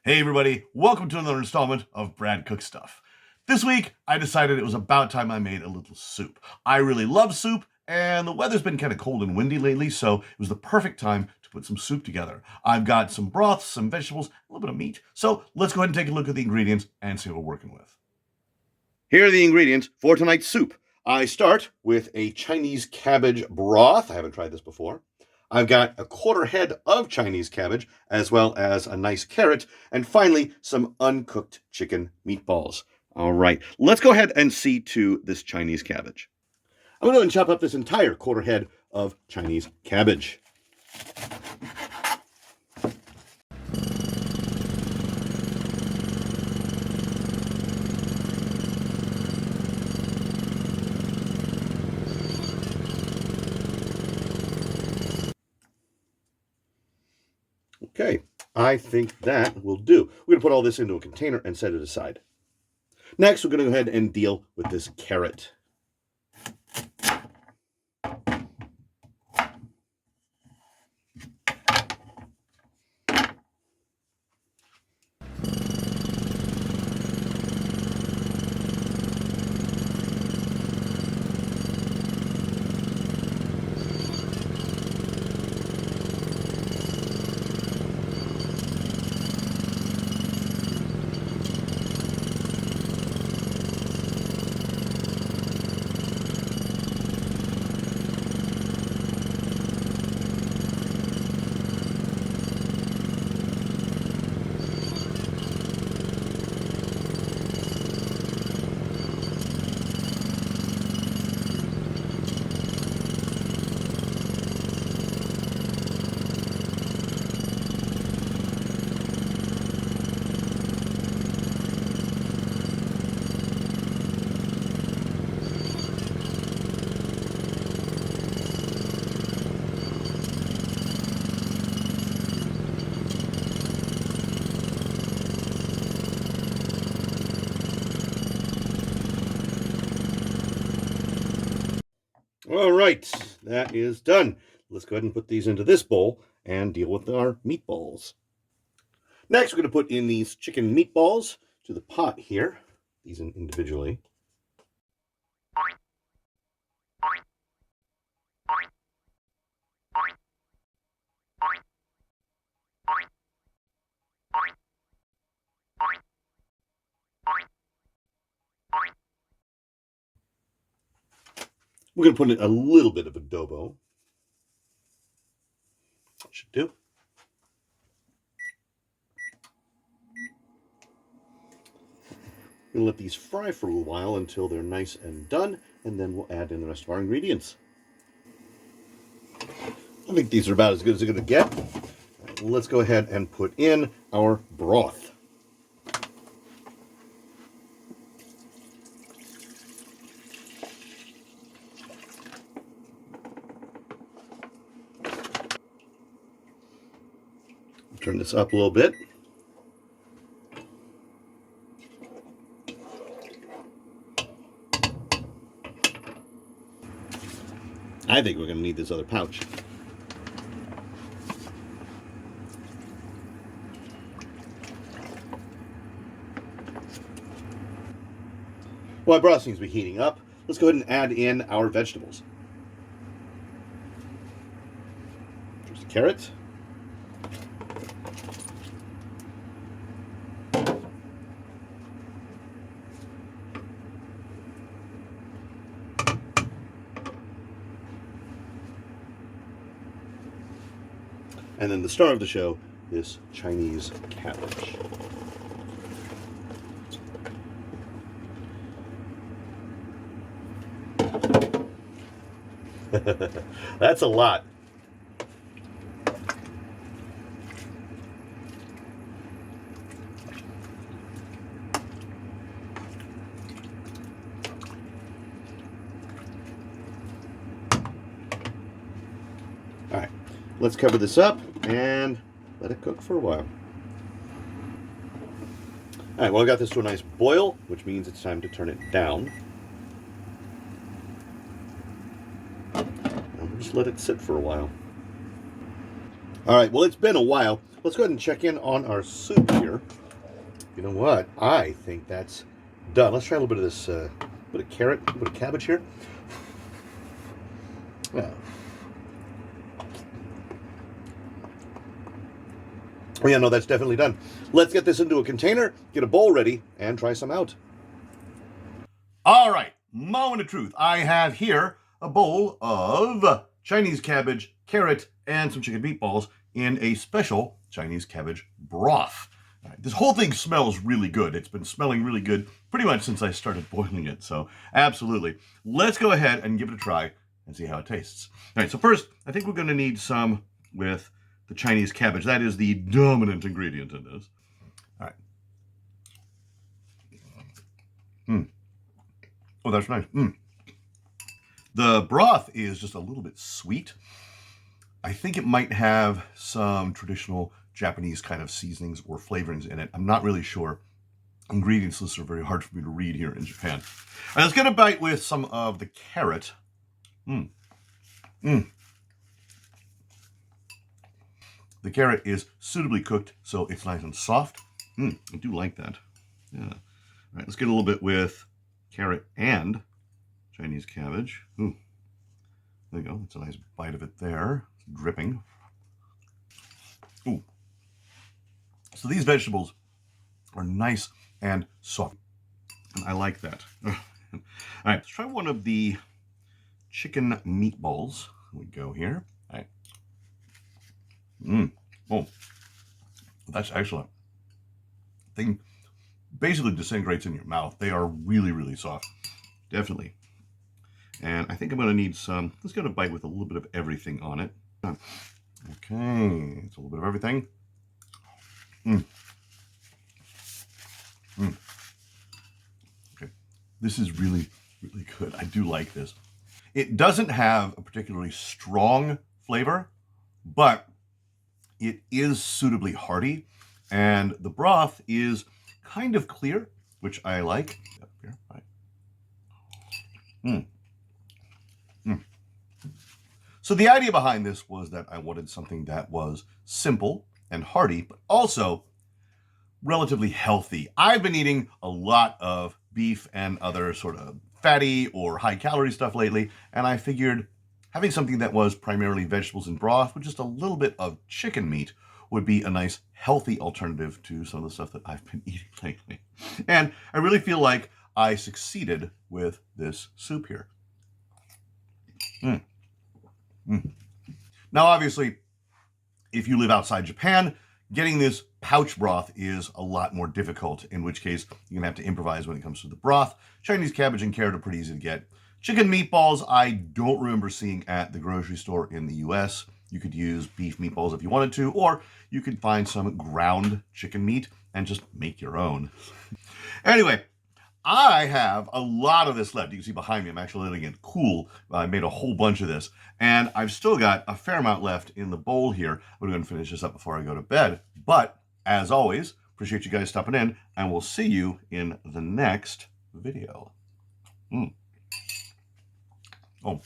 Hey everybody, welcome to another installment of Brad Cook Stuff. This week, I decided it was about time I made a little soup. I really love soup, and the weather's been kind of cold and windy lately, so it was the perfect time to put some soup together. I've got some broth, some vegetables, a little bit of meat, so let's go ahead and take a look at the ingredients and see what we're working with. Here are the ingredients for tonight's soup. I start with a Chinese cabbage broth. I haven't tried this before. I've got a quarter head of Chinese cabbage, as well as a nice carrot, and finally, some uncooked chicken meatballs. All right, let's go ahead and see to this Chinese cabbage. I'm going to go and chop up this entire quarter head of Chinese cabbage. Okay, I think that will do. We're going to put all this into a container and set it aside. Next, we're going to go ahead and deal with this carrot. All right, that is done. Let's go ahead and put these into this bowl and deal with our meatballs. Next, we're going to put in these chicken meatballs to the pot here, these in individually. We're going to put in a little bit of adobo. That should do. We'll let these fry for a little while until they're nice and done, and then we'll add in the rest of our ingredients. I think these are about as good as they're going to get. Let's go ahead and put in our broth. Turn this up a little bit. I think we're going to need this other pouch. Well, our broth seems to be heating up. Let's go ahead and add in our vegetables. There's the carrot. And then the star of the show, this Chinese cabbage. That's a lot. All right, let's cover this up and let it cook for a while. All right, well, I got this to a nice boil, which means it's time to turn it down. And we'll just let it sit for a while. All right, well, it's been a while. let's go ahead and check in on our soup here. You know what? I think that's done. Let's try a little bit of this, bit of carrot, a bit of cabbage here. Yeah. Oh yeah, no, that's definitely done. Let's get this into a container, get a bowl ready, and try some out. All right, moment of truth. I have here a bowl of Chinese cabbage, carrot, and some chicken meatballs in a special Chinese cabbage broth. Right, this whole thing smells really good. It's been smelling really good pretty much since I started boiling it, so absolutely. Let's go ahead and give it a try and see how it tastes. All right, so first, I think we're going to need some with the Chinese cabbage. That is the dominant ingredient in this. All right. Oh, that's nice. The broth is just a little bit sweet. I think it might have some traditional Japanese kind of seasonings or flavorings in it. I'm not really sure. Ingredients lists are very hard for me to read here in Japan. All right, let's get a bite with some of the carrot. The carrot is suitably cooked, so it's nice and soft. I do like that. Yeah. All right, let's get a little bit with carrot and Chinese cabbage. Ooh. There you go. That's a nice bite of it there. It's dripping. Ooh. So these vegetables are nice and soft. And I like that. All right, let's try one of the chicken meatballs. Here we go here. All right. Oh, that's excellent. Thing basically disintegrates in your mouth. They are really, really soft. Definitely. And I think I'm going to need some. Let's get a bite with a little bit of everything on it. Okay, it's a little bit of everything. Okay, this is really, really good. I do like this. It doesn't have a particularly strong flavor, but it is suitably hearty, and the broth is kind of clear, which I like. Here, right. So the idea behind this was that I wanted something that was simple and hearty, but also relatively healthy. I've been eating a lot of beef and other sort of fatty or high-calorie stuff lately, and I figured having something that was primarily vegetables and broth with just a little bit of chicken meat would be a nice, healthy alternative to some of the stuff that I've been eating lately. And I really feel like I succeeded with this soup here. Now, obviously, if you live outside Japan, getting this pouch broth is a lot more difficult, in which case you're going to have to improvise when it comes to the broth. Chinese cabbage and carrot are pretty easy to get. Chicken meatballs, I don't remember seeing at the grocery store in the US. You could use beef meatballs if you wanted to, or you could find some ground chicken meat and just make your own. Anyway, I have a lot of this left. You can see behind me, I'm actually letting it cool. I made a whole bunch of this, and I've still got a fair amount left in the bowl here. I'm going to finish this up before I go to bed. But, as always, appreciate you guys stopping in, and we'll see you in the next video. Oh.